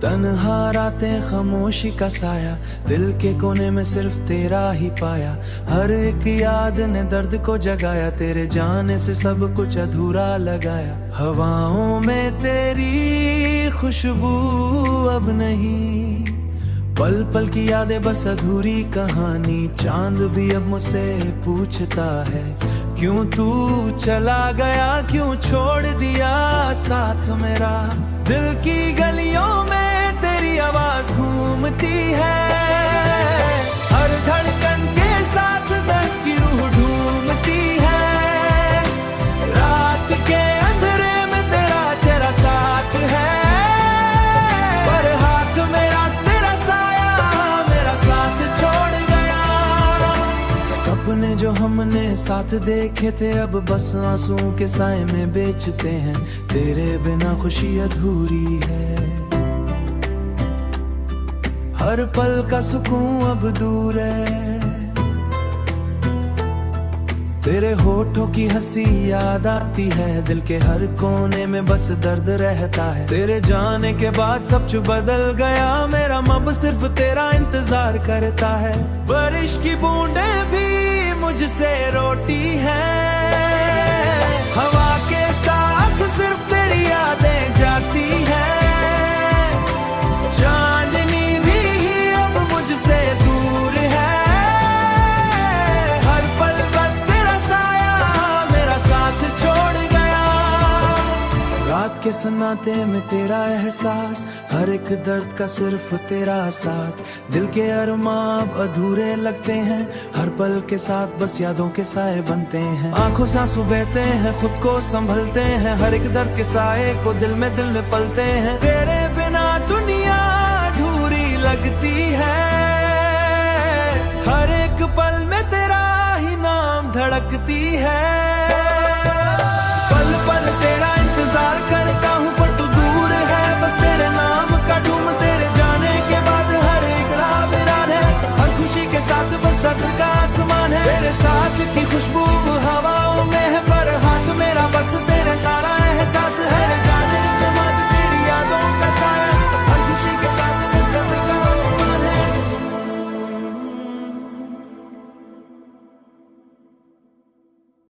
तन्हा रातें खामोशी का साया, दिल के कोने में सिर्फ तेरा ही पाया। हर एक याद ने दर्द को जगाया, तेरे जाने से सब कुछ अधूरा लगाया। हवाओं में तेरी खुशबू अब नहीं, पल पल की यादें बस अधूरी कहानी। चांद भी अब मुझसे पूछता है, क्यों तू चला गया, क्यों छोड़ दिया साथ मेरा। दिल की गलियों में तेरी आवाज घूमती है, हर धड़कन के साथ दर्द की रूह ढूंढती है। रात के अंधेरे में तेरा चेहरा साथ है, पर हाथ मेरा तेरा साया मेरा साथ छोड़ गया। सपने जो हमने साथ देखे थे अब बस आंसुओं के साए में बेचते हैं। तेरे बिना खुशी अधूरी है, हर पल का सुकून अब दूर है। तेरे होठों की हंसी याद आती है, दिल के हर कोने में बस दर्द रहता है। तेरे जाने के बाद सब कुछ बदल गया, मेरा अब सिर्फ तेरा इंतजार करता है। बारिश की बूंदें भी मुझसे रोटी है, हवा के साथ सिर्फ तेरी यादें जाती है। चांदनी भी अब मुझसे दूर है, हर पल बस तेरा साया मेरा साथ छोड़ गया। रात के सन्नाटे में तेरा एहसास, हर एक दर्द का सिर्फ तेरा साथ। दिल के अरमां अब अधूरे लगते हैं, हर पल के साथ बस यादों के साए बनते हैं। आंखों से आंसू बहते हैं, खुद को संभलते हैं, हर एक दर्द के साए को दिल में पलते हैं। तेरे बिना दुनिया अधूरी लगती है, हर एक पल में तेरा ही नाम धड़कती है। पल पल तेरा इंतजार करता हूँ पर तू दूर है, बस तेरे नाम का ढूंढ तेरे जाने के बाद हर एक राह वीरान है। हर खुशी के साथ बस दर्द का आसमान है, तेरे साथ की खुशबू